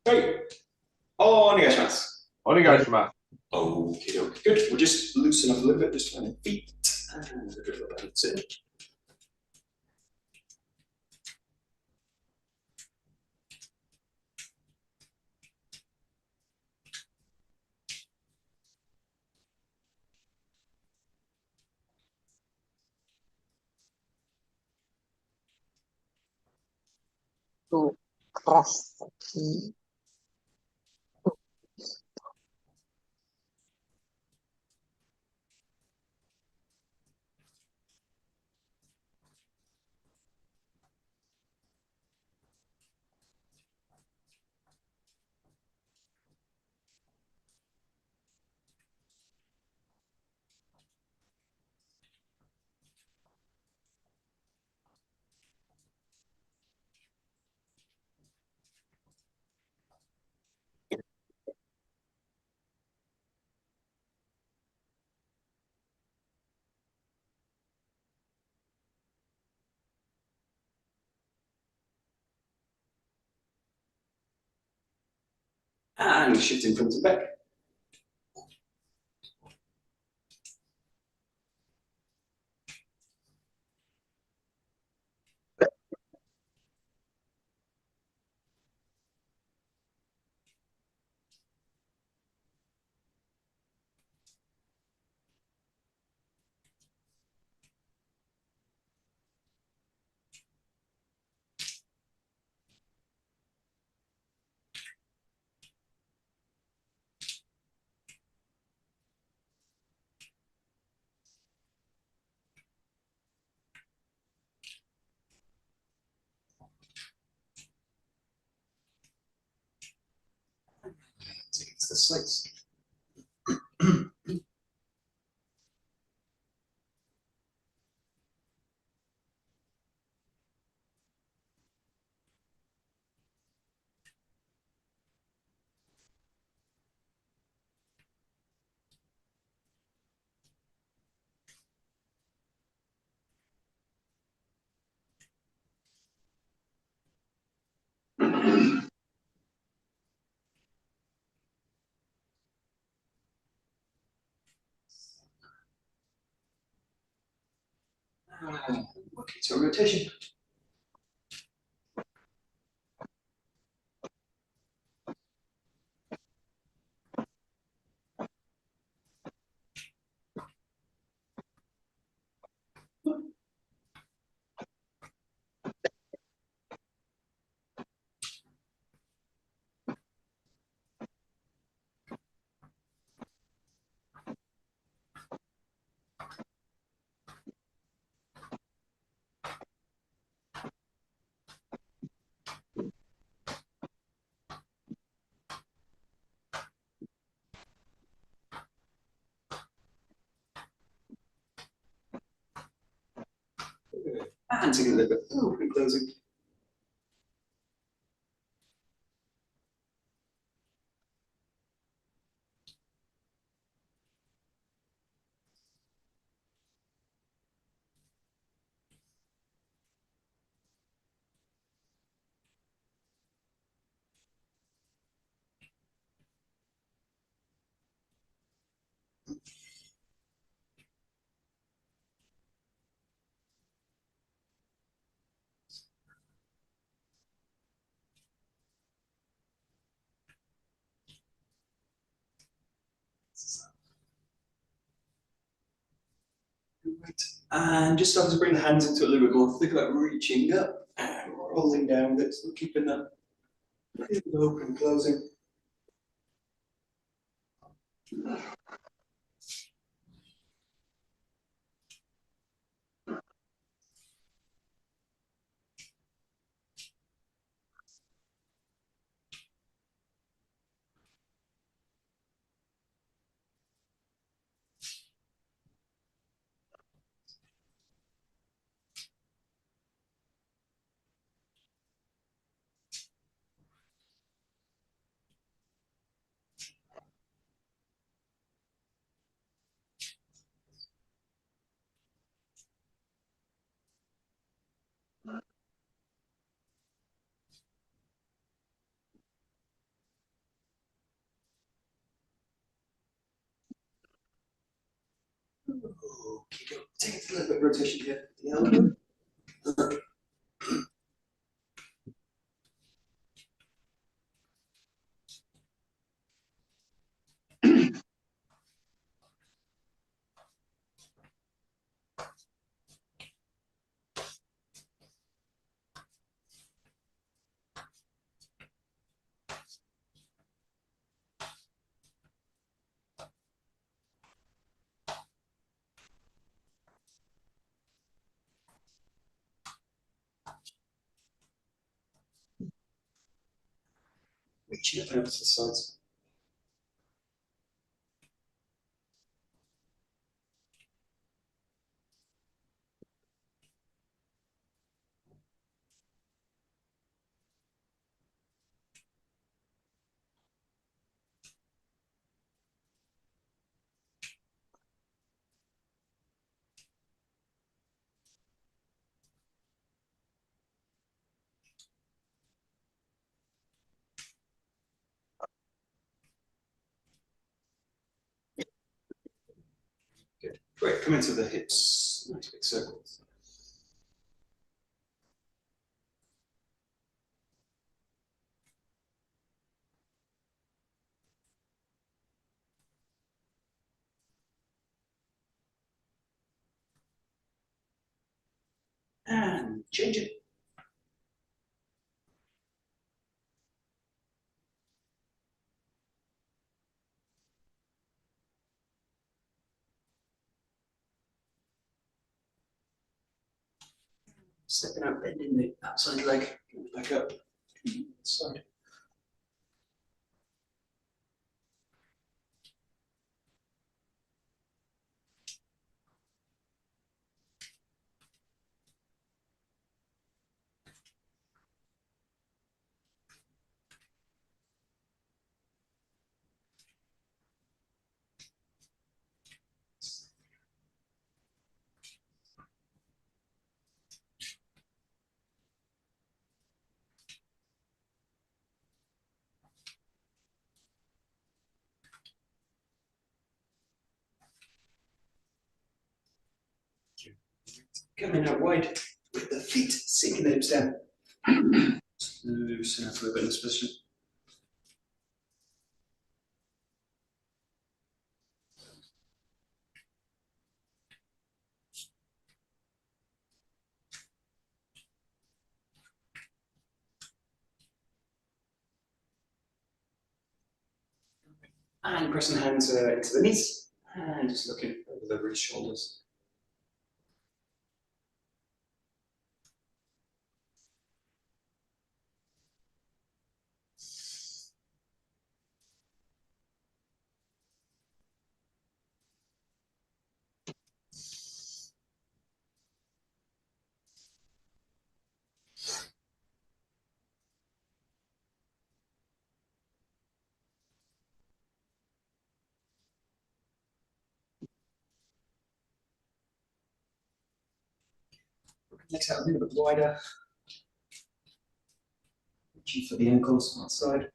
Great. Oh, Onegaishimasu. Okay, okay, good. We'll just loosen up a little bit, just on the feet. And that's it. To cross the key. And shifting front and back. Take it to the sides. Okay, so rotation. And take it a little bit open, closing. Right. And just start to bring the hands into it a little bit more. Think about reaching up and rolling down with it, so keeping that open, closing. Okay, go. Take a little bit of rotation here. The elbow. Reaching up and over to the sides. Good. Great. Come into the hips. Nice big circles. And change it. Stepping out, bending the outside leg, back up, side. Coming out wide with the feet, sinking the hips down. Loosen up a little bit in this position. And pressing hands into the knees. And just looking over the wrist, shoulders. Next out a little bit wider. Reaching for the ankles outside.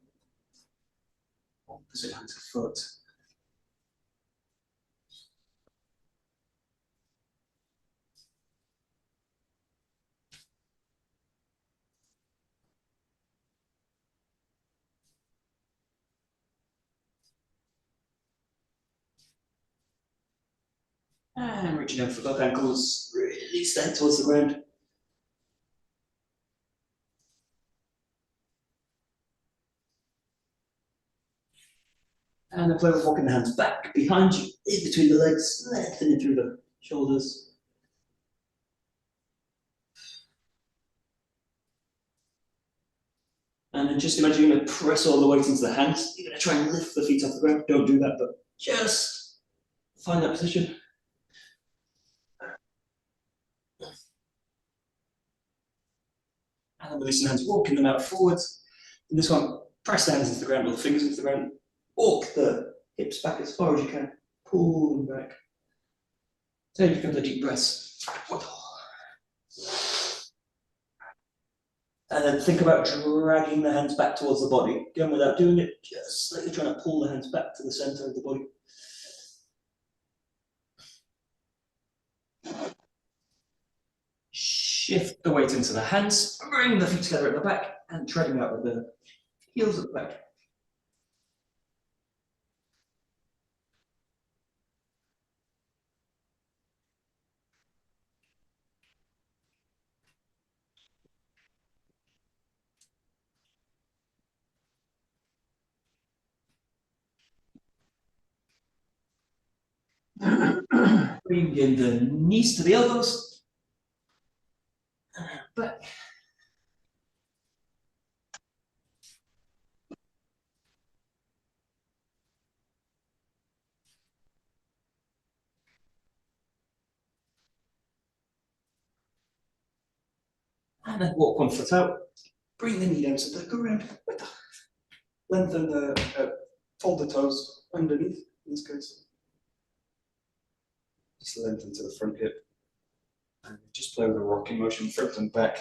Opposite hand to foot. And reaching out for both ankles, really stand towards the ground. And a play with walking the hands back behind you, in between the legs, lengthening through the shoulders. And then just imagine you're going to press all the weight into the hands. You're going to try and lift the feet off the ground. Don't do that, but just find that position. And then releasing the hands, walking them out forwards. In this one, press the hands into the ground or the fingers into the ground. Walk the hips back as far as you can. Pull them back. Take a couple of deep breaths. And then think about dragging the hands back towards the body. Again, without doing it, just slightly trying to pull the hands back to the center of the body. shift the weight into the hands, bring the feet together at the back, and treading out with the heels at the back. Bring in the knees to the elbows. Back. And then walk 1 foot out. Bring the knee down to the ground. Lengthen the, fold the toes underneath, in this case. Just lengthen to the front hip. And just play with a rocking motion, front and back.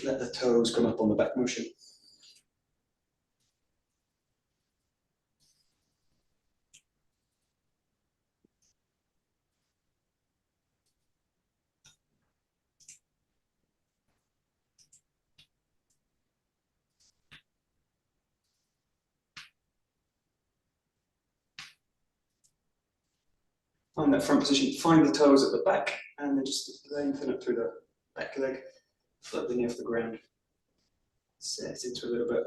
Let the toes come up on the back motion. Find that front position, find the toes at the back, and then just lengthen it through the back leg, flip the knee off the ground, set into a little bit.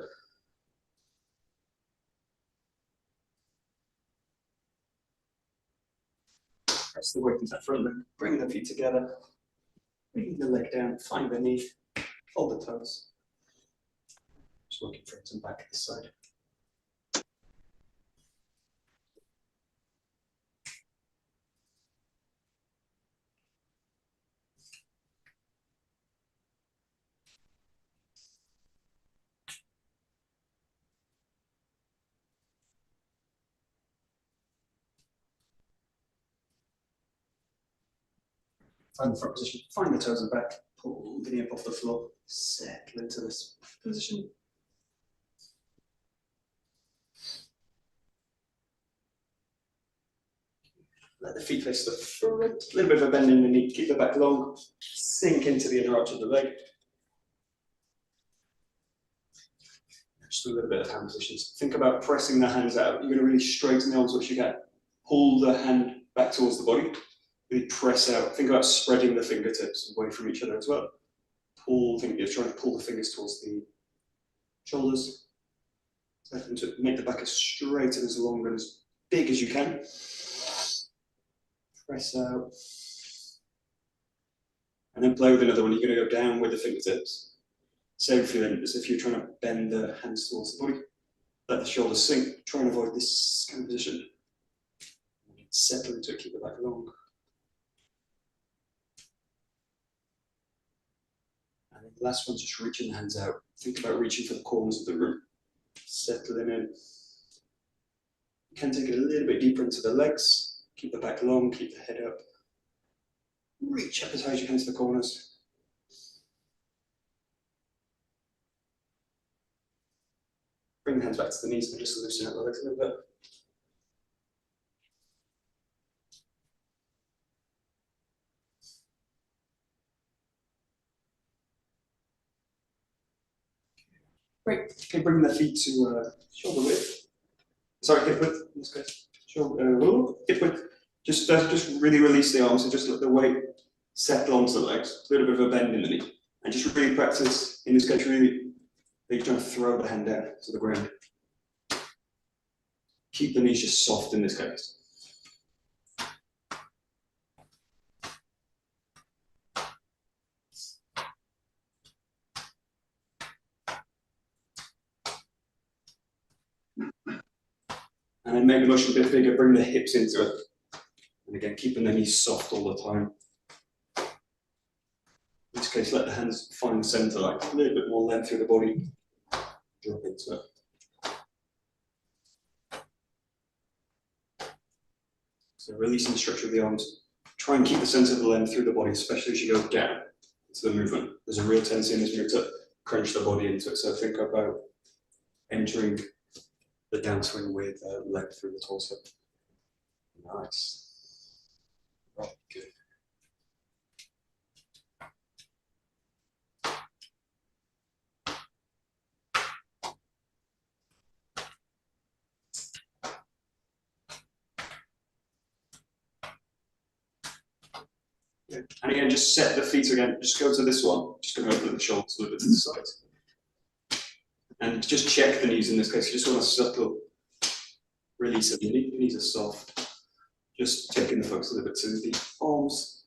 Press the weight into the front leg, bring the feet together, bring the leg down, find the knee, fold the toes. Just working front and back this side. Find the front position, find the toes at the back, pull the knee up off the floor, settle into this position. Let the feet face the front, a little bit of a bend in the knee, keep the back long, sink into the inner arch of the leg. Just a little bit of hand positions. Think about pressing the hands out. You're going to really straighten the arms as you can. Pull the hand back towards the body. Really press out. Think about spreading the fingertips away from each other as well. You're trying to pull the fingers towards the shoulders. To make the back as straight and as long and as big as you can. Press out. And then play with another one. You're going to go down with the fingertips. Same feeling as if you're trying to bend the hands towards the body. Let the shoulders sink. Try and avoid this kind of position. Settle into it, keep it back long. And then the last one, just reaching the hands out. Think about reaching for the corners of the room. Settling in. You can take it a little bit deeper into the legs. Keep the back long, keep the head up. Reach up as high as you can to the corners. Bring the hands back to the knees and just loosen up the legs a little bit. Great. Okay, bring the feet to shoulder width. Sorry, hip width in this case. Hip width. Just really release the arms and just let the weight settle onto the legs. A little bit of a bend in the knee. And just really practice, in this case, really, you're trying to throw the hand down to the ground. Keep the knees just soft in this case. And then make the motion a bit bigger, bring the hips into it. And again, keeping the knees soft all the time. In this case, let the hands find the center line. A little bit more length through the body. Drop into it. So releasing the structure of the arms. Try and keep the center of the length through the body, especially as you go down into the movement. There's a real tendency in this move to crunch the body into it. So think about entering the downswing with length through the torso. Nice. Right, good. Yeah. And again, just set the feet again. Just go to this one. Just going to open the shoulders a little bit to the side. And just check the knees in this case. You just want a subtle release of the knee. The knees are soft. Just taking the focus a little bit to the arms.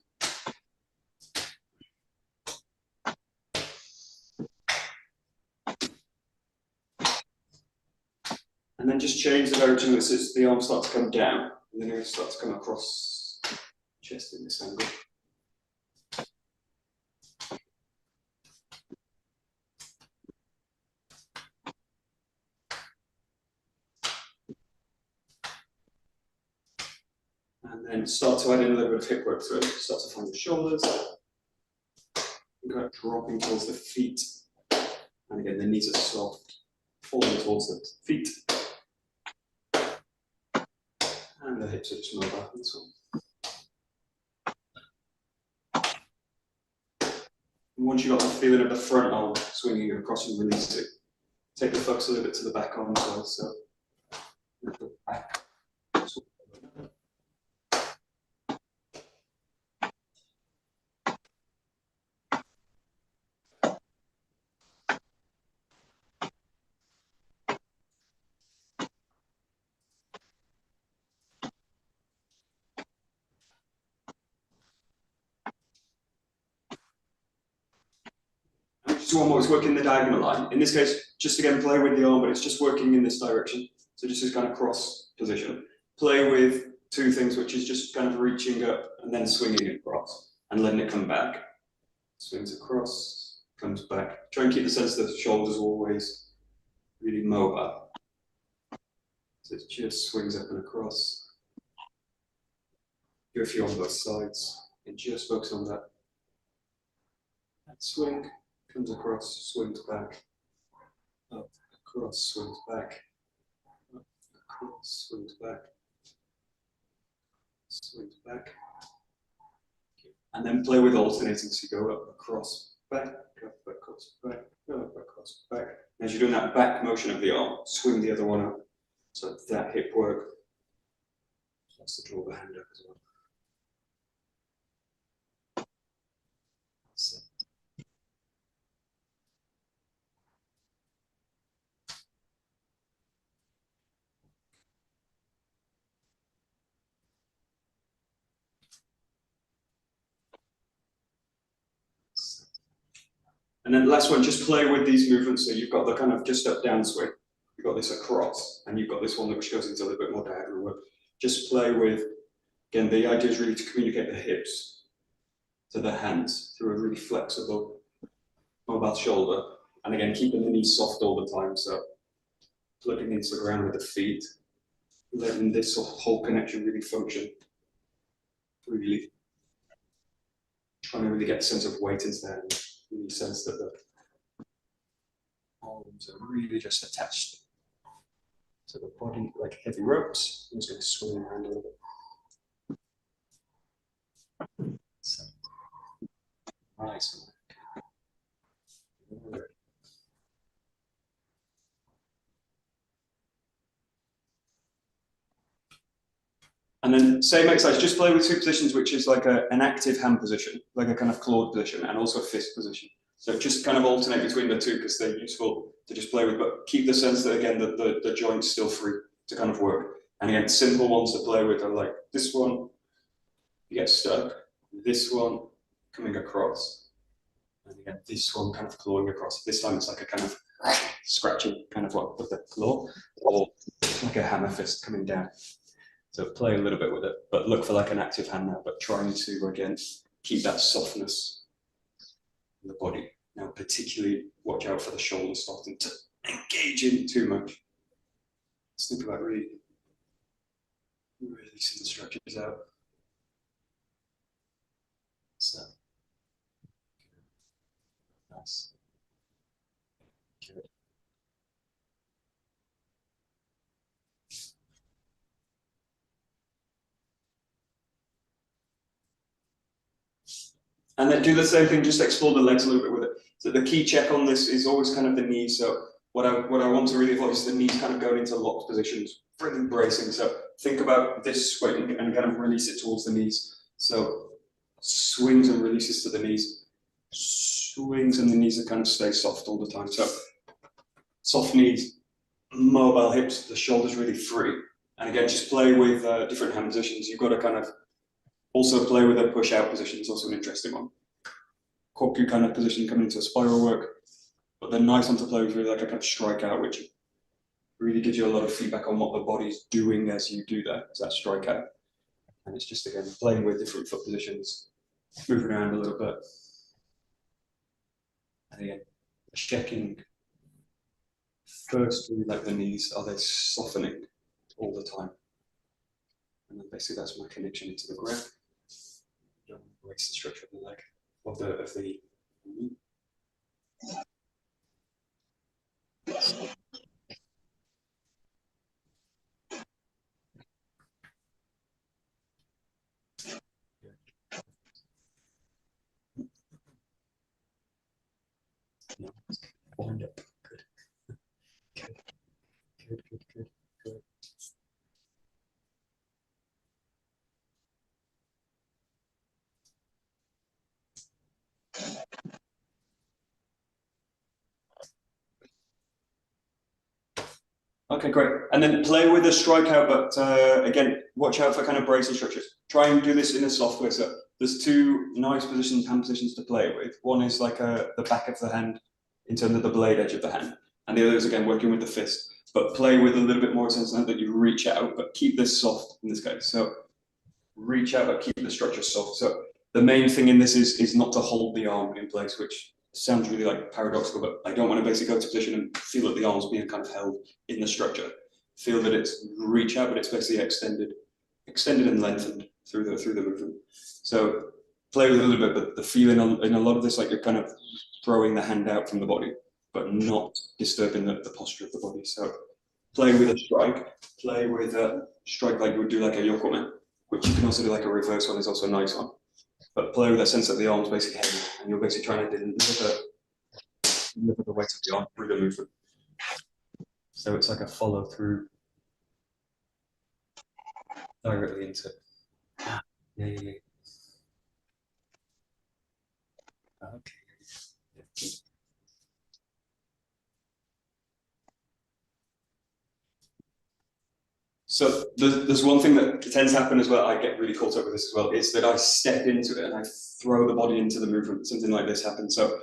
And then just change the direction as the arms start to come down. And then it starts to come across the chest in this angle. And then start to add in a little bit of hip work through it. Start to find the shoulders. Go dropping towards the feet. And again, the knees are soft. Falling towards the feet. And the hips are just mobile in this one. And once you've got the feeling of the front arm swinging across and release it, take the focus a little bit to the back arm as well. So, back. Just one more, it's working the diagonal line. In this case, just again, play with the arm, but it's just working in this direction. So just this kind of cross position. Play with two things, which is just kind of reaching up and then swinging across and letting it come back. Swings across, comes back. Try and keep the sense that the shoulders are always really mobile. So it just swings up and across. Do a few on both sides and just focus on that. That swing. Comes across, swings back, up, across, swings back, up, across, swings back, swings back. And then play with alternating, so you go up, across, back, up, across, back, up, across, back. As you're doing that back motion of the arm, swing the other one up. So that hip work starts to draw the hand up as well. So. And then the last one, just play with these movements. So you've got the kind of just up down swing. You've got this across, and you've got this one which goes into a little bit more diagonal work. Just play with, again, the idea is really to communicate the hips to the hands through a really flexible, mobile shoulder. And again, keeping the knees soft all the time. So plugging into the ground with the feet, letting this whole connection really function. Really trying to really get a sense of weight into there. Really sense that the arms are really just attached to the body like heavy ropes. I'm just going to swing around a little bit. So, nice. And then same exercise, just play with two positions, which is like an active hand position, like a kind of clawed position, and also a fist position. So just kind of alternate between the two because they're useful to just play with, but keep the sense that again, the joint's still free to kind of work. And again, simple ones to play with are like this one, you get stuck, this one coming across, and again, this one kind of clawing across. This time it's like a kind of scratching kind of what with the claw, or like a hammer fist coming down. So play a little bit with it, but look for like an active hand now, but trying to, again, keep that softness in the body. Now, particularly watch out for the shoulders starting to engage in too much. Let's think about really releasing the stretches out. So, nice. Good. And then do the same thing, just explore the legs a little bit with it. So the key check on this is always kind of the knees. So what I want to really avoid is the knees kind of going into locked positions, really bracing. So think about this swing and kind of release it towards the knees. So swings and releases to the knees. Swings and the knees are kind of stay soft all the time. So soft knees, mobile hips, the shoulders really free. And again, just play with different hand positions. You've got to kind of also play with a push out position. It's also an interesting one. Koku kind of position coming into a spiral work. But the nice one to play with really like a kind of strike out, which really gives you a lot of feedback on what the body's doing as you do that, as that strike out. And it's just, again, playing with different foot positions, moving around a little bit. And again, checking first, really like the knees, are they softening all the time? And then basically that's my connection into the ground. Don't waste the structure of the leg, of the knee. Wind up. Good. Good. Good, good, good, good. Okay, great. And then play with a strike out, but again, watch out for kind of bracing structures. Try and do this in a soft way. So there's two nice positions, hand positions to play with. One is like the back of the hand in terms of the blade edge of the hand. And the other is, again, working with the fist. But play with a little bit more sense that you reach out, but keep this soft in this case. So reach out, but keep the structure soft. So the main thing in this is not to hold the arm in place, which sounds really like paradoxical, but I don't want to basically go to position and feel that the arm's being kind of held in the structure. Feel that it's reach out, but it's basically extended and lengthened through the movement. So play with it a little bit, but the feeling in a lot of this, like you're kind of throwing the hand out from the body, but not disturbing the posture of the body. So play with a strike, play with a strike like you would do like a 𝘭𝘠𝘪𝘴, which you can also do like a reverse one, is also a nice one. But play with that sense that the arm's basically heavy, and you're basically trying to deliver the weight of the arm through the movement. So it's like a follow through directly into it. Yeah. Okay. So there's one thing that tends to happen as well. I get really caught up with this as well. Is that I step into it and I throw the body into the movement. Something like this happens. So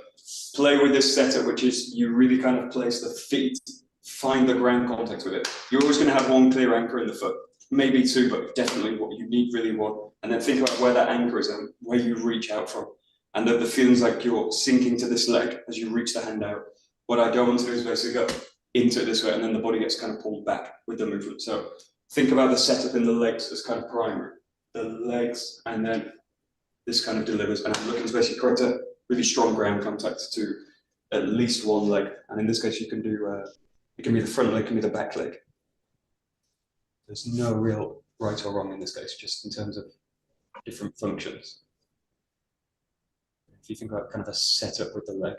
play with this setup, which is you really kind of place the feet, find the ground contact with it. You're always going to have one clear anchor in the foot, maybe two, but definitely what you need really one. And then think about where that anchor is and where you reach out from. And the feelings like you're sinking to this leg as you reach the hand out. What I don't want to do is basically go into it this way, and then the body gets kind of pulled back with the movement. So think about the setup in the legs as kind of primary. The legs, and then this kind of delivers. And I'm looking to basically create a really strong ground contact to at least one leg. And in this case, you can do, it can be the front leg, it can be the back leg. There's no real right or wrong in this case, just in terms of different functions. If you think about kind of a setup with the leg,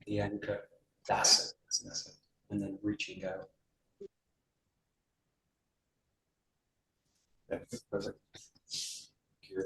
the anchor, that's it. And then reaching out. Yeah, perfect. Good.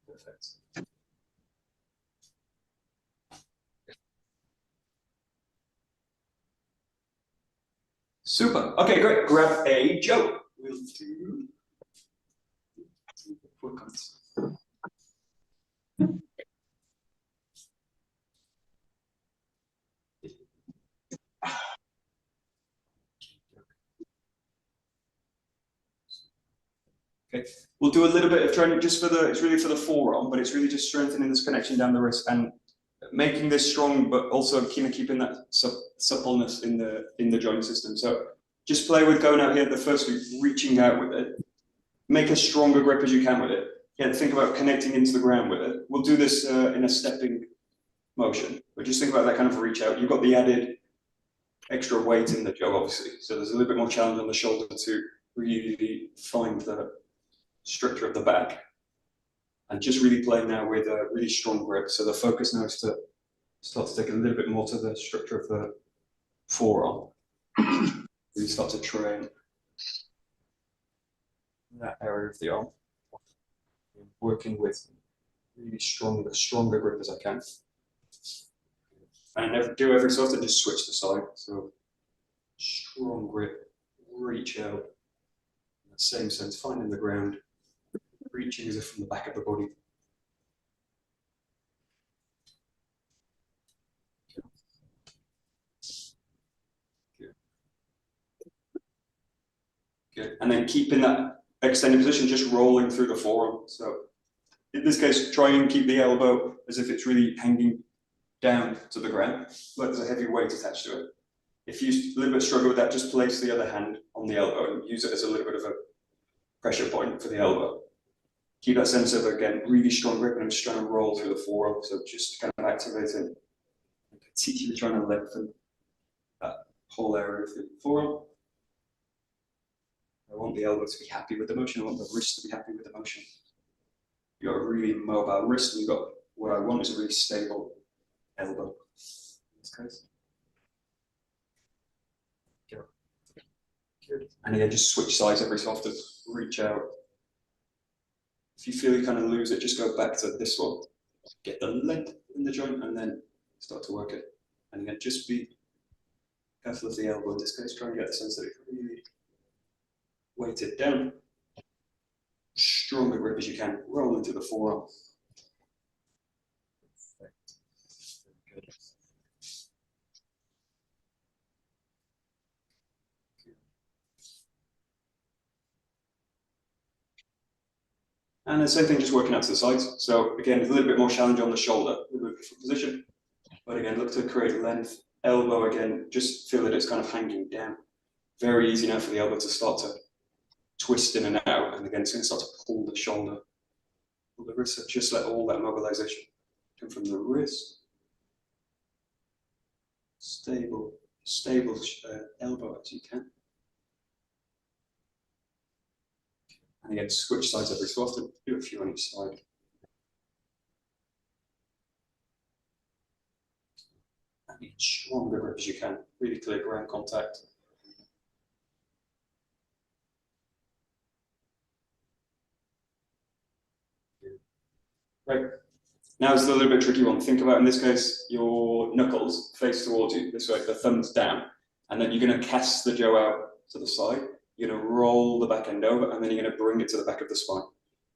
Perfect. Super. Okay, great. Grab a joke. We'll do 4 comments. Okay, we'll do a little bit of training just for it's really for the forearm, but it's really just strengthening this connection down the wrist and making this strong, but also keeping that suppleness in the joint system. So just play with going out here at the first week, reaching out with it. Make a stronger grip as you can with it. Yeah, think about connecting into the ground with it. We'll do this in a stepping motion. But just think about that kind of reach out. You've got the added extra weight in the 𝘭, obviously. So there's a little bit more challenge on the shoulder to really find the structure of the back. And just really play now with a really strong grip. So the focus now is to start to take a little bit more to the structure of the forearm. Really start to train that area of the arm. Working with really stronger grip as I can. And do every so often just switch the side. So strong grip, reach out. In the same sense, finding the ground, reaching as if from the back of the body. Good. And then keeping that extended position, just rolling through the forearm. So in this case, try and keep the elbow as if it's really hanging down to the ground, like there's a heavy weight attached to it. If you a little bit struggle with that, just place the other hand on the elbow and use it as a little bit of a pressure point for the elbow. Keep that sense of, again, really strong grip, and I'm just trying to roll through the forearm, so just kind of activating, particularly trying to lengthen that whole area of the forearm. I want the elbow to be happy with the motion, I want the wrist to be happy with the motion. You've got a really mobile wrist, and you've got, what I want is a really stable elbow in this case. Good. And again, just switch sides every so often, reach out. If you feel you kind of lose it, just go back to this one. Get the length in the joint and then start to work it. And again, just be careful of the elbow in this case, try and get the sense that it really weighted down. Stronger grip as you can, roll into the forearm. And the same thing, just working out to the sides. So again, a little bit more challenge on the shoulder, a little bit different position. But again, look to create length. Elbow, again, just feel that it's kind of hanging down. Very easy now for the elbow to start to twist in and out. And again, it's going to start to pull the shoulder, pull the wrist. So just let all that mobilization come from the wrist. Stable elbow as you can. And again, switch sides every so often, do a few on each side. And get stronger grip as you can, really clear ground contact. Right, now it's a little bit tricky one. Think about, in this case, your knuckles face towards you, this way, the thumbs down, and then you're going to cast the 𝘭 out to the side. You're going to roll the back end over, and then you're going to bring it to the back of the spine.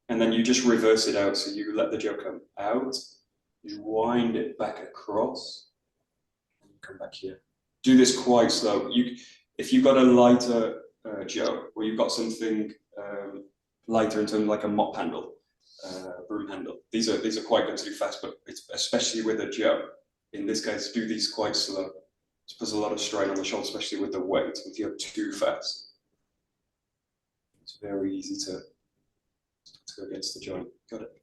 And then you just reverse it out. So you let the 𝘭 come out, you wind it back across, and you come back here. Do this quite slow. If you've got a lighter 𝘭, or you've got something lighter in terms of like a mop handle, broom handle, these are quite good to do fast, but it's especially with a 𝘭. In this case, do these quite slow. It puts a lot of strain on the shoulder, especially with the weight. If you have too fast, it's very easy to go against the joint. Got it?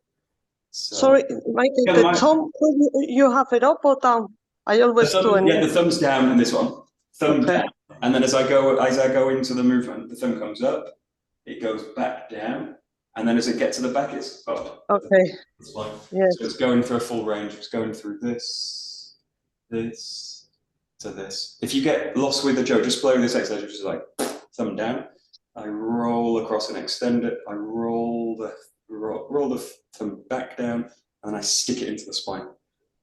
So, sorry, Michael, yeah, the thumb, you have it up or down? I always do it. Yeah, the thumb's down in this one. Thumb Okay. down. And then as I go into the movement, the thumb comes up, it goes back down, and then as it gets to the back, it's up. Okay. It's fine. Yes. So it's going through a full range. It's going through this to this. If you get lost with the 𝘭, just play with this exercise, which is like thumb down. I roll across and extend it. I roll the thumb back down, and I stick it into the spine.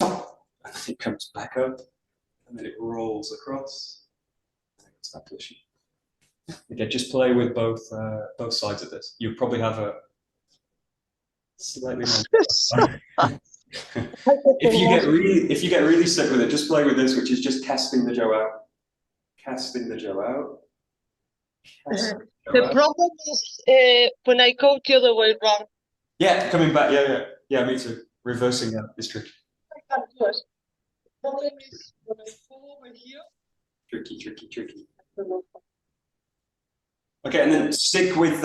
And then it comes back up, and then it rolls across. And it's that position. Again, just play with both sides of this. You probably have a slightly more. If you get really stuck with it, just play with this, which is just casting the 𝘭 out, casting the 𝘭 out. The problem is when I go the other way around. Yeah, coming back. Yeah, me too. Reversing that is tricky. I can't do it. The problem is when I go over here. Tricky. Okay, and then stick with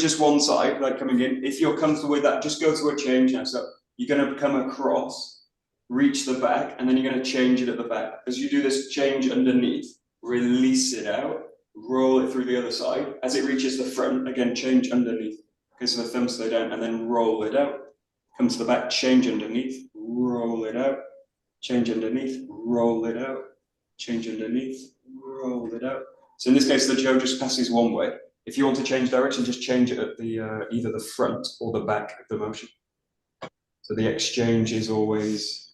just one side, like coming in. If you're comfortable with that, just go to a change now. So you're going to come across, reach the back, and then you're going to change it at the back. As you do this, change underneath, release it out, roll it through the other side. As it reaches the front, again, change underneath. Okay, so the thumb slow down, and then roll it out. Come to the back, change underneath, roll it out, change underneath, roll it out, change underneath, roll it out. So in this case, the 𝘭 just passes one way. If you want to change direction, just change it at the either the front or the back of the motion. So the exchange is always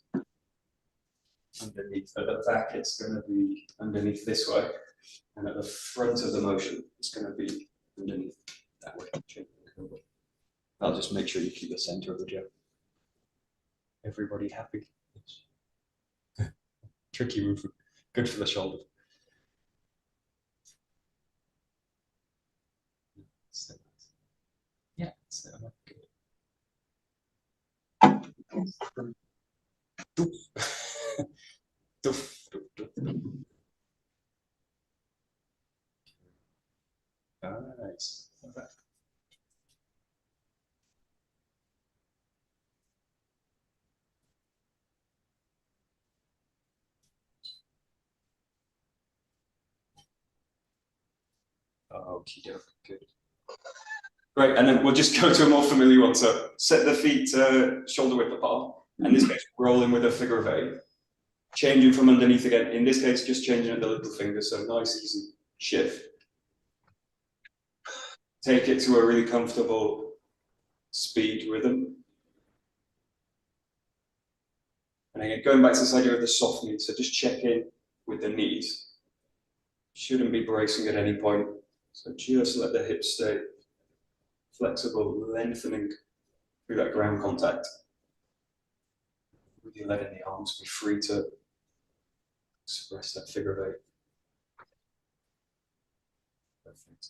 underneath. At the back, it's going to be underneath this way, and at the front of the motion, it's going to be underneath that way. I'll just make sure you keep the center of the 𝘭. Everybody happy? Tricky movement. Good for the shoulder. Yeah, so good. Nice. Okie doke, good. Great, and then we'll just go to a more familiar one. So set the feet shoulder width apart. In this case, rolling with a figure of 8. Changing from underneath again. In this case, just changing at the little finger. So nice, easy shift. Take it to a really comfortable speed rhythm. And again, going back to this idea of the soft knees. So just check in with the knees. Shouldn't be bracing at any point. So just let the hips stay flexible, lengthening through that ground contact. Really letting the arms be free to express that figure of 8. Perfect.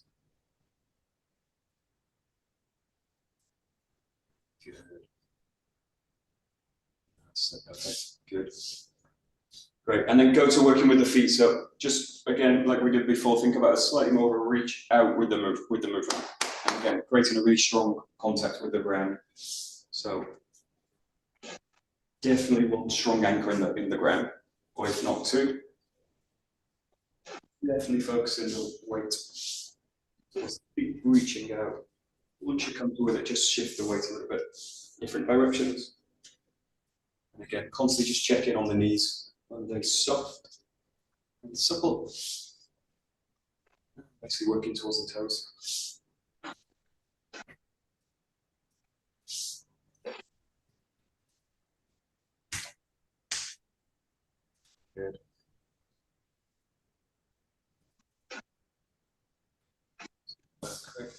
Good. That's perfect. Good. Great, and then go to working with the feet. So just again, like we did before, think about a slightly more of a reach out with the movement. And again, creating a really strong contact with the ground. So definitely one strong anchor in the ground, or if not 2. Definitely focusing the weight. Keep reaching out. Once you're comfortable with it, just shift the weight a little bit, different directions. And again, constantly just check in on the knees. Are they soft and supple? Basically working towards the toes. Good. Okay.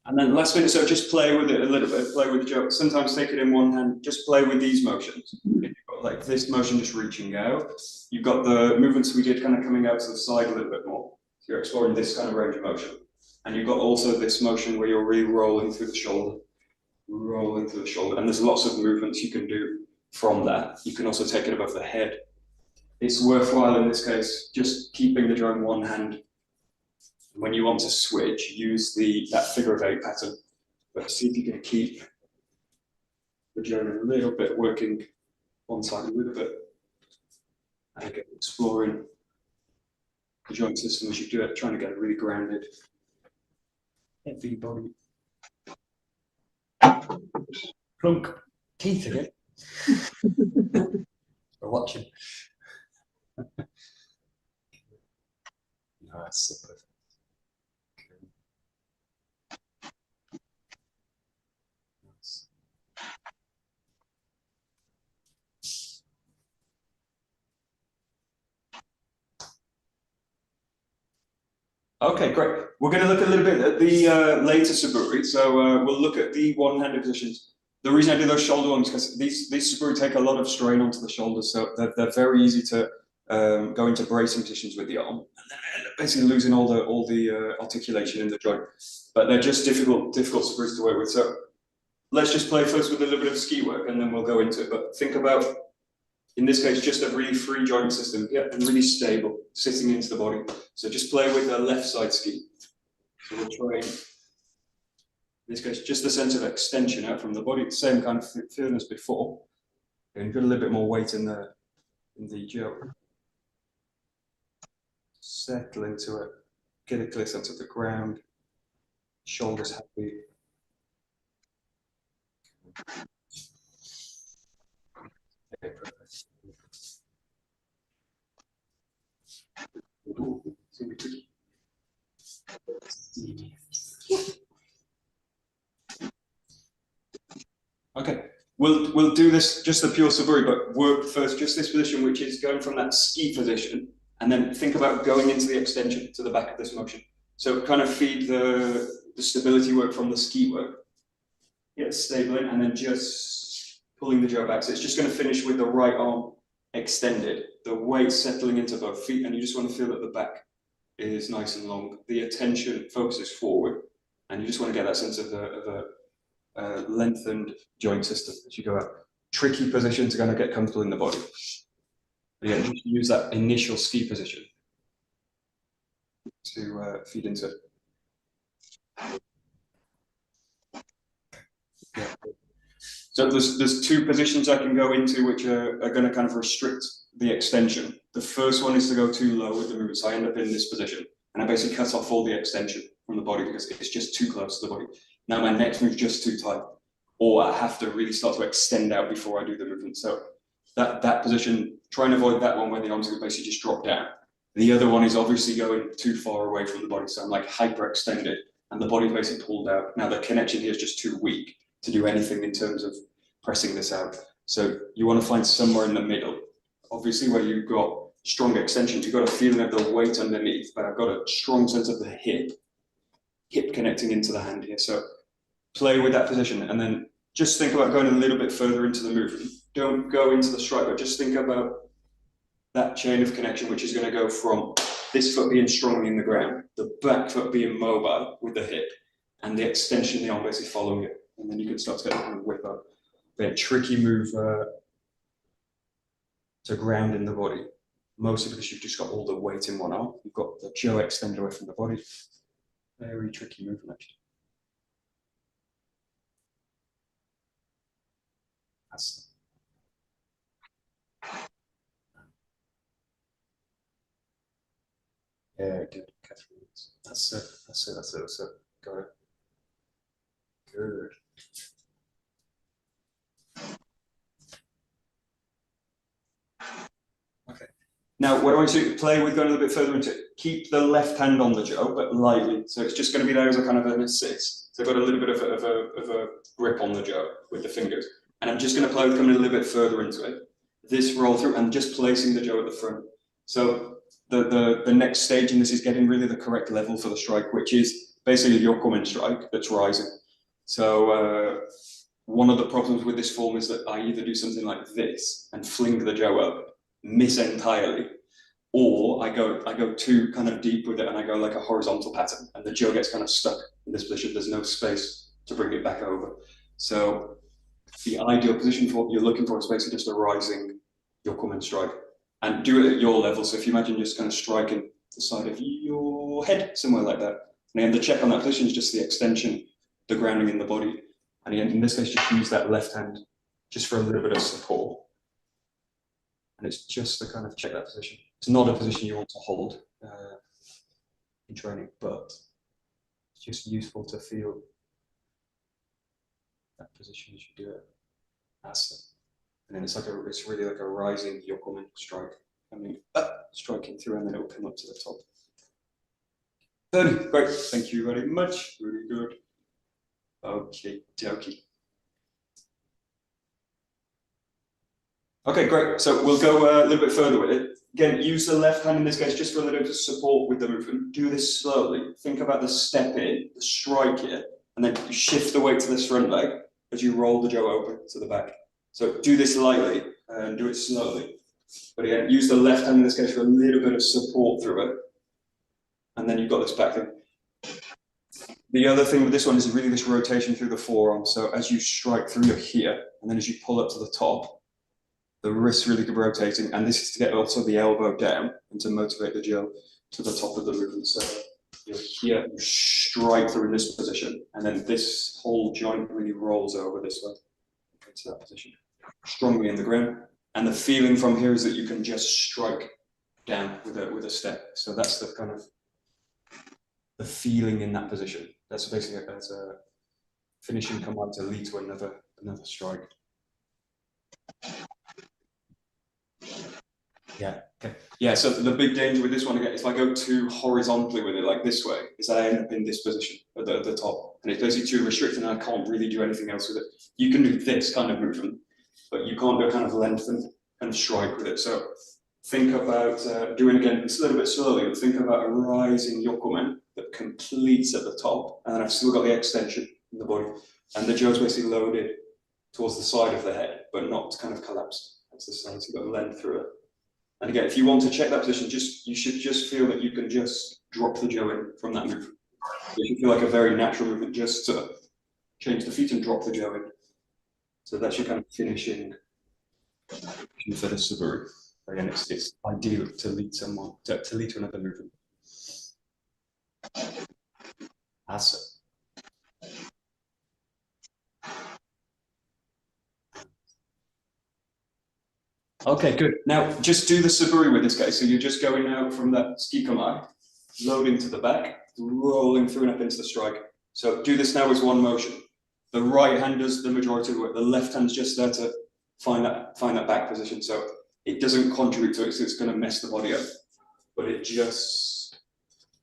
And then last minute, so just play with it a little bit, play with the 𝘭. Sometimes take it in one hand, just play with these motions. You've got like this motion just reaching out. You've got the movements we did kind of coming out to the side a little bit more. So you're exploring this kind of range of motion. And you've got also this motion where you're really rolling through the shoulder. Rolling through the shoulder. And there's lots of movements you can do from that. You can also take it above the head. It's worthwhile in this case, just keeping the 𝘭 in one hand. When you want to switch, use that figure of 8 pattern, but see if you can keep the 𝘭 a little bit, working one side a little bit, and again, exploring the joint system as you do it, trying to get a really grounded, heavy body. Plunk. Keith again. We're watching. Nice. Perfect. Okay, great. We're going to look a little bit at the later 𝗧𝗪𝗡. So we'll look at the one-handed positions. The reason I do those shoulder ones because these 𝗧𝗪𝗡 take a lot of strain onto the shoulders, so they're very easy to go into bracing positions with the arm, and then I end up basically losing all the articulation in the joint. But they're just difficult 𝗧𝗪𝗡 to work with. So let's just play first with a little bit of ski work, and then we'll go into it. But think about, in this case, just a really free joint system, yeah, and really stable, sitting into the body. So just play with the left side ski. So we'll try, in this case, just the sense of extension out from the body, the same kind of feeling as before. And put a little bit more weight in the 𝘭. Settle into it, get a clear sense of the ground, shoulders happy. Okay, perfect. Ooh, it's gonna be tricky. Okay, we'll do this just the pure 𝘧𝗪𝗡, but work first just this position, which is going from that ski position, and then think about going into the extension to the back of this motion. So kind of feed the stability work from the ski work. Get stable in, and then just pulling the 𝘭 back. So it's just going to finish with the right arm extended, the weight settling into both feet, and you just want to feel that the back is nice and long. The attention focuses forward, and you just want to get that sense of a lengthened joint system as you go out. Tricky position to kind of get comfortable in the body. But yeah, just use that initial ski position to feed into it. Yeah. So there's two positions I can go into which are going to kind of restrict the extension. The first one is to go too low with the movement, so I end up in this position, and I basically cut off all the extension from the body because it's just too close to the body. Now my next move is just too tight, or I have to really start to extend out before I do the movement. So that position, try and avoid that one where the arms are basically just drop down. The other one is obviously going too far away from the body, so I'm like hyperextended, and the body's basically pulled out. Now the connection here is just too weak to do anything in terms of pressing this out. So you want to find somewhere in the middle. Obviously, where you've got strong extension, you've got a feeling of the weight underneath, but I've got a strong sense of the hip connecting into the hand here. So play with that position, and then just think about going a little bit further into the movement. Don't go into the strike, but just think about that chain of connection, which is going to go from this foot being strongly in the ground, the back foot being mobile with the hip, and the extension of the arm basically following it. And then you can start to get a kind of whip up. But a tricky move to ground in the body, mostly because you've just got all the weight in one arm. You've got the 𝘭 extended away from the body. Very tricky movement, actually. That's yeah, good. That's it. That's it. That's it. That's it. Got it. Good. Okay. Now, what I want you to play with going a little bit further into it. Keep the left hand on the 𝘭, but lightly. So it's just going to be there as a kind of an assist. So I've got a little bit of a grip on the 𝘭 with the fingers. And I'm just going to play with coming a little bit further into it. This roll through and just placing the 𝘭 at the front. So the next stage in this is getting really the correct level for the strike, which is basically a 𝘥𝘢𝘦𝘦 strike that's rising. So one of the problems with this form is that I either do something like this and fling the 𝘭 up, miss entirely, or I go too kind of deep with it and I go like a horizontal pattern, and the 𝘭 gets kind of stuck in this position. There's no space to bring it back over. So the ideal position for what you're looking for is basically just a rising 𝘥𝘢𝘦𝘦 strike, and do it at your level. So if you imagine just kind of striking the side of your head, somewhere like that. And again, the check on that position is just the extension, the grounding in the body. And again, in this case, just use that left hand just for a little bit of support. And it's just to kind of check that position. It's not a position you want to hold in training, but it's just useful to feel that position as you do it. That's it. And then it's really like a rising 𝘥𝘢𝘦𝘦 strike. I mean, striking through, and then it will come up to the top. Great, thank you very much. Really good. Okay, dokie. Okay, great. So we'll go a little bit further with it. Again, use the left hand in this case just for a little bit of support with the movement. Do this slowly. Think about the step in, the strike here, and then you shift the weight to this front leg as you roll the 𝘭 open to the back. So do this lightly and do it slowly. But again, use the left hand in this case for a little bit of support through it. And then you've got this back thing. The other thing with this one is really this rotation through the forearm. So as you strike through, you're here, and then as you pull up to the top, the wrist really good rotating, and this is to get also the elbow down and to motivate the 𝘭 to the top of the movement. So You're here, you strike through in this position, and then this whole joint really rolls over this way into that position, strongly in the ground. And the feeling from here is that you can just strike down with a step. So that's the kind of the feeling in that position. That's basically as a finishing command to lead to another strike. Yeah. Okay. Yeah. So the big danger with this one again, if I go too horizontally with it, like this way, is that I end up in this position at the top, and it's basically too restricted, and I can't really do anything else with it. You can do this kind of movement, but you can't go kind of lengthen and strike with it. So think about doing again. It's a little bit slowly, but think about a rising 𝘥𝘢𝘢𝘴 that completes at the top, and then I've still got the extension in the body, and the 𝘗's basically loaded towards the side of the head, but not kind of collapsed. That's the side. So you've got length through it. And again, if you want to check that position, you should just feel that you can just drop the 𝘗 in from that move. It should feel like a very natural movement, just to change the feet and drop the 𝘗 in. So that's your kind of finishing for the 𝗧𝗪𝗡. Again, it's ideal to lead someone to lead to another movement. Asa. Okay, good. Now just do the 𝗧𝗪𝗡 with this guy. So you're just going out from that 𝗧𝗧𝗏𝗧, loading to the back, rolling through and up into the strike. So do this now as one motion. The right hand does the majority of the work. The left hand's just there to find that back position. So it doesn't contribute to it, so it's going to mess the body up. But it just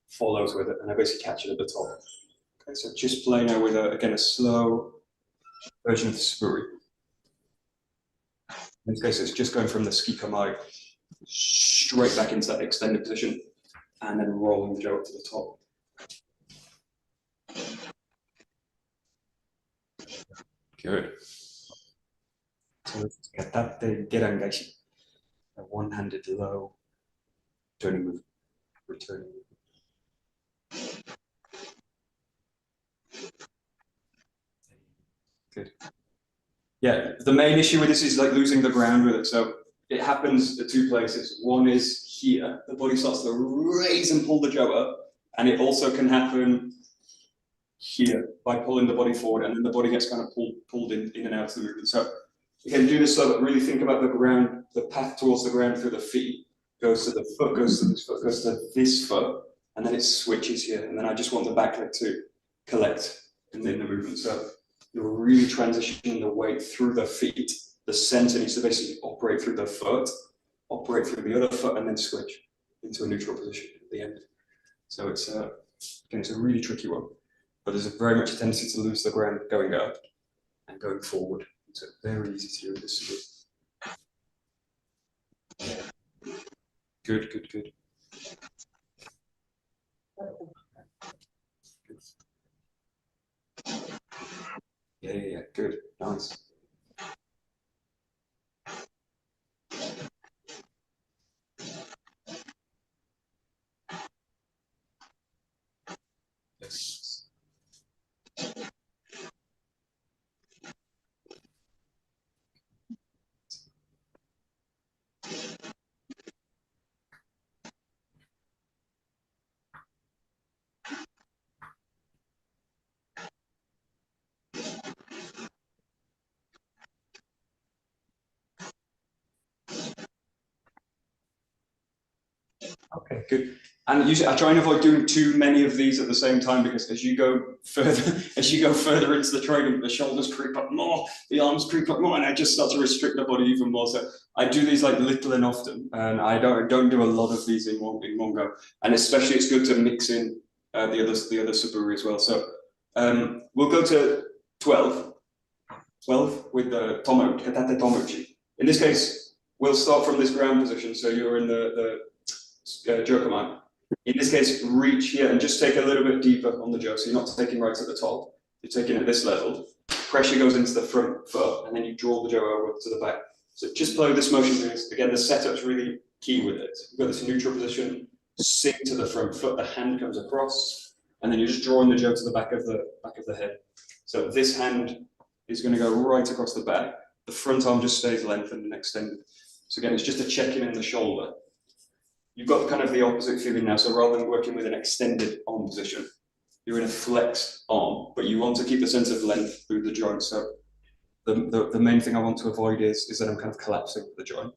follows with it, and I basically catch it at the top. Okay, so just play now with again a slow version of the 𝗧𝗪𝗡. In this case, it's just going from the 𝗧𝗧𝗏𝗏𝗏 straight back into that extended position, and then rolling the 𝘗 up to the top. Good. So let's 𝘭𝘰𝘠𝘕, a one-handed low turning move, returning move. Good. Yeah, the main issue with this is like losing the ground with it. So it happens at two places. One is here, the body starts to raise and pull the 𝘗 up, and it also can happen here by pulling the body forward, and then the body gets kind of pulled in and out of the movement. So you can do this so that really think about the ground, the path towards the ground through the feet, goes to the foot, goes to this foot, goes to this foot, and then it switches here. And then I just want the back leg to collect in the movement. So you're really transitioning the weight through the feet. The center needs to basically operate through the foot, operate through the other foot, and then switch into a neutral position at the end. So it's again, it's a really tricky one, but there's very much a tendency to lose the ground going up and going forward. So very easy to do this. Good, good, good. Yeah, good, nice. Yes. Okay, good. And usually I try and avoid doing too many of these at the same time, because as you go further into the training, the shoulders creep up more, the arms creep up more, and I just start to restrict the body even more. So I do these like little and often, and I don't do a lot of these in one go. And especially it's good to mix in the other 𝗧𝗪𝗡 as well. So we'll go to 12 with the katate tomochi. In this case, we'll start from this ground position. So you're in the 𝘗𝘠𝗏𝗏𝗏. In this case, reach here and just take a little bit deeper on the 𝘗. So you're not taking right at the top. You're taking at this level. Pressure goes into the front foot, and then you draw the 𝘗 over to the back. So just play this motion. Again, the setup's really key with it. You've got this neutral position, sink to the front foot, the hand comes across, and then you're just drawing the 𝘗 to the back of the head. So this hand is going to go right across the back. The front arm just stays lengthened and extended. So again, it's just a check-in the shoulder. you've got kind of the opposite feeling now. So rather than working with an extended arm position, you're in a flexed arm, but you want to keep the sense of length through the joint. So the main thing I want to avoid is that I'm kind of collapsing the joint,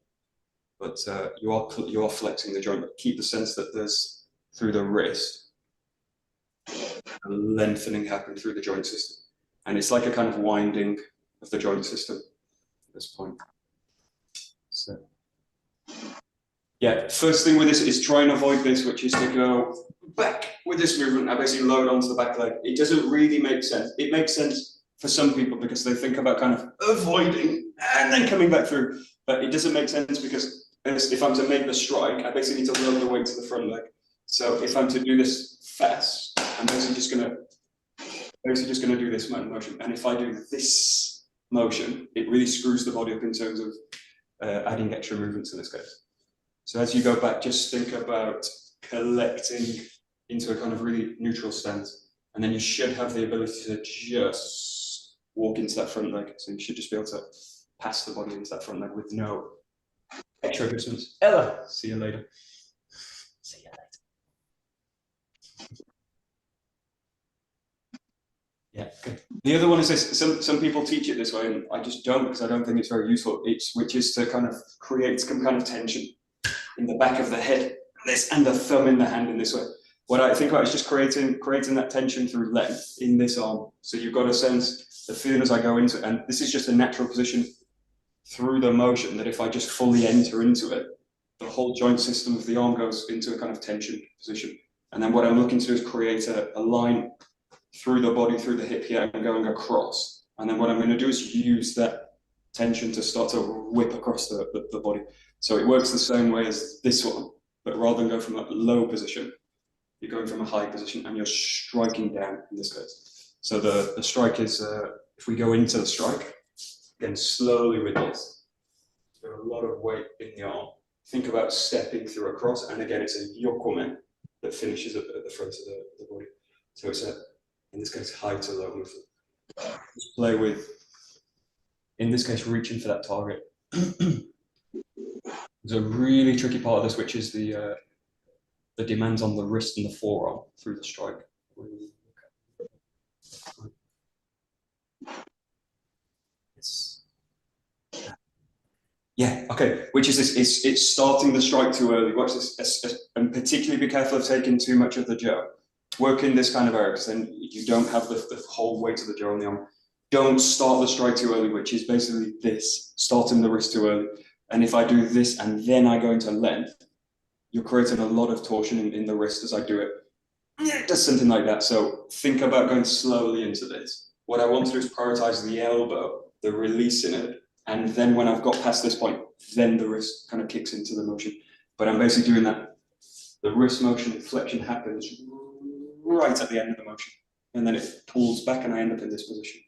but you are flexing the joint, but keep the sense that there's, through the wrist, a lengthening happening through the joint system. And it's like a kind of winding of the joint system at this point. So, yeah, first thing with this is try and avoid this, which is to go back with this movement. I basically load onto the back leg. It doesn't really make sense. It makes sense for some people because they think about kind of avoiding and then coming back through. But it doesn't make sense because if I'm to make the strike, I basically need to load the weight to the front leg. So if I'm to do this fast, I'm basically just gonna do this motion. And if I do this motion, it really screws the body up in terms of adding extra movements in this case. So as you go back, just think about collecting into a kind of really neutral stance. And then you should have the ability to just walk into that front leg. So you should just be able to pass the body into that front leg with no extra adjustments. Ella, see you later. See you later. Yeah, good. The other one is this. Some people teach it this way, and I just don't because I don't think it's very useful. Which is to kind of create some kind of tension in the back of the head, this, and the thumb in the hand in this way. What I think about is just creating that tension through length in this arm. So you've got to sense the feeling as I go into it, and this is just a natural position through the motion that if I just fully enter into it, the whole joint system of the arm goes into a kind of tension position. And then what I'm looking to do is create a line through the body, through the hip here, and going across. And then what I'm going to do is use that tension to start to whip across the body. So it works the same way as this one, but rather than go from a low position, you're going from a high position and you're striking down in this case. So the strike is, if we go into the strike, again, slowly with this, there's a lot of weight in the arm. Think about stepping through across, and again, it's a 𝘥𝘢𝘢𝘢 that finishes at the front of the body. So it's in this case, high to low movement. Just play with, in this case, reaching for that target. There's a really tricky part of this, which is the demands on the wrist and the forearm through the strike. Yeah, okay, which is this, it's starting the strike too early. Watch this, and particularly be careful of taking too much of the jaw. Work in this kind of area, because then you don't have the whole weight of the jaw on the arm. Don't start the strike too early, which is basically this, starting the wrist too early. And if I do this and then I go into length, you're creating a lot of torsion in the wrist as I do it. It does something like that. So think about going slowly into this. What I want to do is prioritize the elbow, the release in it. And then when I've got past this point, then the wrist kind of kicks into the motion. But I'm basically doing that. The wrist motion flexion happens right at the end of the motion. And then it pulls back and I end up in this position.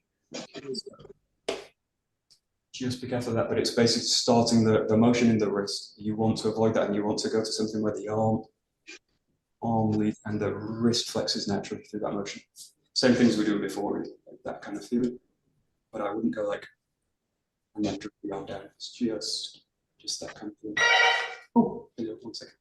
Just be careful of that, but it's basically starting the motion in the wrist. You want to avoid that and you want to go to something where the arm leads and the wrist flexes naturally through that motion. Same things we were doing before, like that kind of feeling. But I wouldn't go like, and then drop the arm down. It's just that kind of feeling. Oh, 1 second.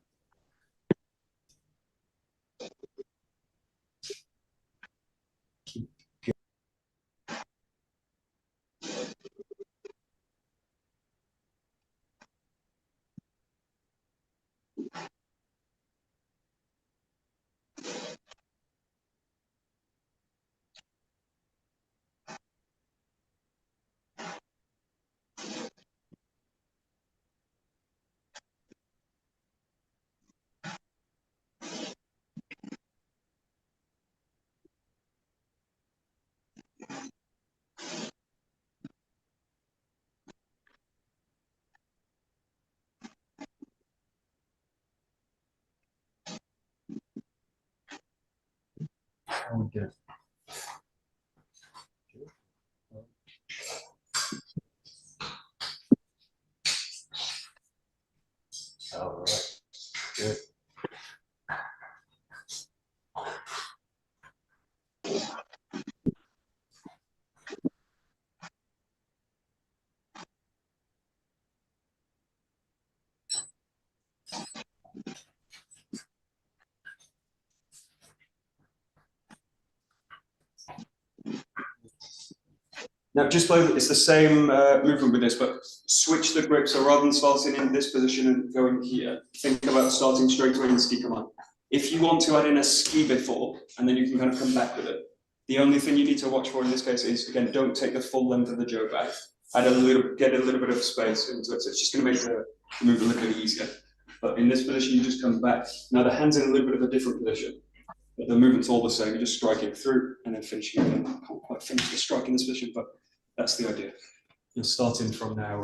Oh, good. All right. Good. Now just play, it's the same movement with this, but switch the grip. So rather than starting in this position and going here, think about starting straight away in the 𝗬𝗞𝗡𝗠. If you want to add in a ski before, and then you can kind of come back with it. The only thing you need to watch for in this case is, again, don't take the full length of the 𝗥 back. Get a little bit of space into it. So it's just going to make the move a little bit easier. But in this position, you just come back. Now the hand's in a little bit of a different position. But the movement's all the same. You're just striking through and then finishing again. I can't quite finish the strike in this position, but that's the idea. You're starting from now,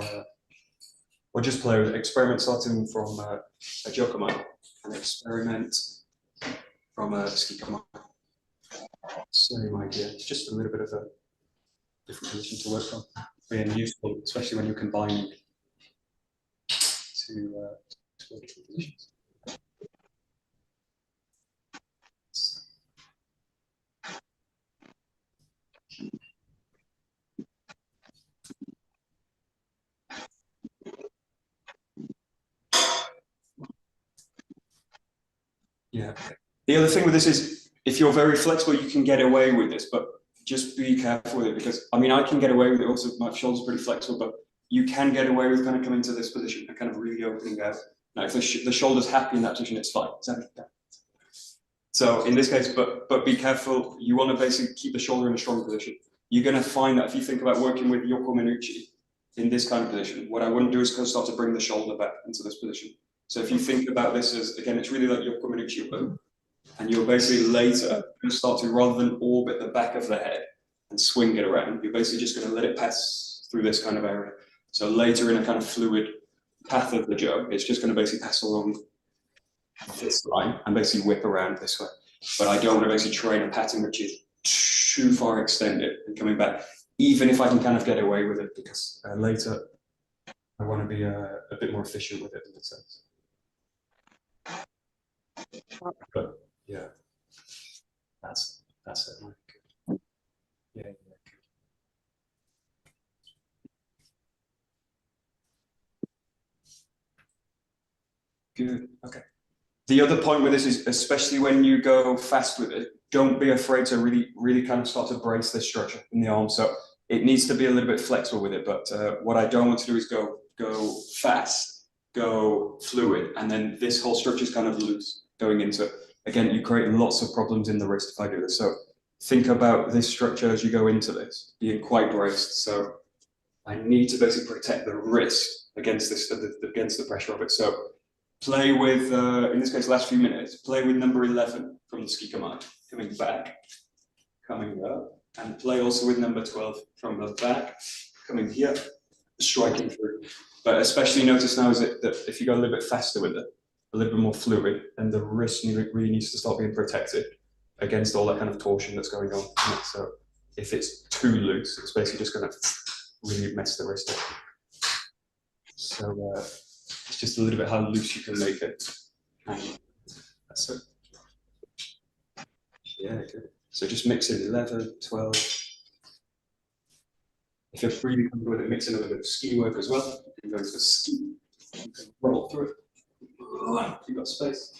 or just play with experiment starting from a 𝘥𝘠𝘢𝘴 and experiment from a 𝘬𝗫𝗡𝗡. Same idea. It's just a little bit of a different position to work from. Being useful, especially when you're combining two different positions. Yeah. The other thing with this is, if you're very flexible, you can get away with this, but just be careful with it, because I mean, I can get away with it. Also, my shoulder's pretty flexible, but you can get away with kind of coming to this position and kind of really opening out. Now, if the shoulder's happy in that position, it's fine. So in this case, but be careful. You want to basically keep the shoulder in a strong position. You're going to find that if you think about working with 𝘥𝘠𝘦𝘢𝘵 in this kind of position, what I wouldn't do is start to bring the shoulder back into this position. So if you think about this as, again, it's really like 𝘥𝘠𝘦𝘢𝘵, and you're basically later going to start to, rather than orbit the back of the head and swing it around, you're basically just going to let it pass through this kind of area. So later in a kind of fluid path of the 𝗥, it's just going to basically pass along this line and basically whip around this way. But I don't want to basically train a pattern which is too far extended and coming back, even if I can kind of get away with it, because later I want to be a bit more efficient with it in that sense. But yeah, that's it, Mike. Yeah. Good. Okay. The other point with this is, especially when you go fast with it, don't be afraid to really kind of start to brace this structure in the arm. So it needs to be a little bit flexible with it. But what I don't want to do is go fast, go fluid, and then this whole structure is kind of loose going into it. Again, you create lots of problems in the wrist if I do this. So think about this structure as you go into this, being quite braced. So I need to basically protect the wrist against this, against the pressure of it. So play with, in this case, last few minutes, play with number 11 from the 𝘬𝗫𝗡𝗡, coming back, coming up, and play also with number 12 from the back, coming here, striking through. But especially notice now is that if you go a little bit faster with it, a little bit more fluid, then the wrist really needs to start being protected against all that kind of torsion that's going on. So if it's too loose, it's basically just going to really mess the wrist up. So it's just a little bit how loose you can make it. And that's it. Yeah, good. So just mix in 11, 12. If you're really comfortable with it, mix in a little bit of ski work as well. You can go into the ski. You can roll through it. You've got space.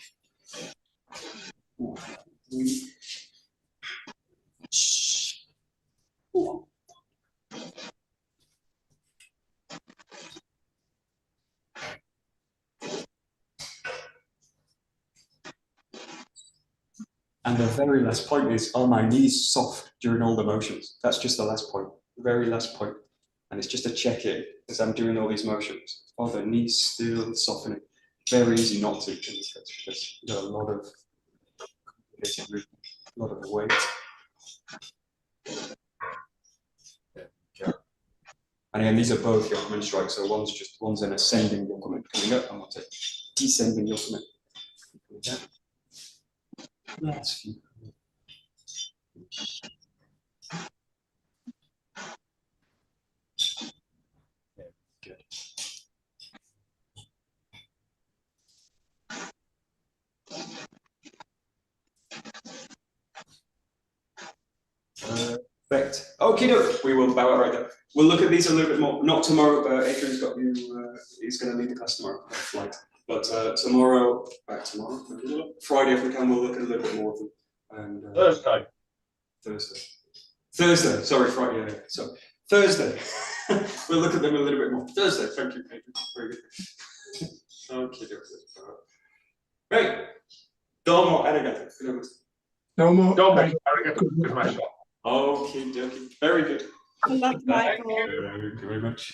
And the very last point is, are my knees soft during all the motions? That's just the last point, the very last point. And it's just a check-in as I'm doing all these motions. Are the knees still softening? Very easy not to in this case, because you've got a lot of weight. And again, these are both 𝘥𝘠𝘦 strikes. So one's an ascending 𝘥𝘠𝘦 coming up, and one's a descending 𝘥𝘠𝘦 coming down. That's few. Yeah, good. Perfect. Okay, we will bow out right there. We'll look at these a little bit more. Not tomorrow. Adrian's got you. He's going to lead the class tomorrow. Flight. But tomorrow, Friday if we can, we'll look at a little bit more of them. And, Thursday. Sorry, Friday. Yeah. So Thursday. We'll look at them a little bit more. Thursday, thank you, Pedro. Very good. Okay, great. Domo arigato. Domo. Domo arigato gozaimasu. Okay, very good. Good luck, Michael. Thank you very much.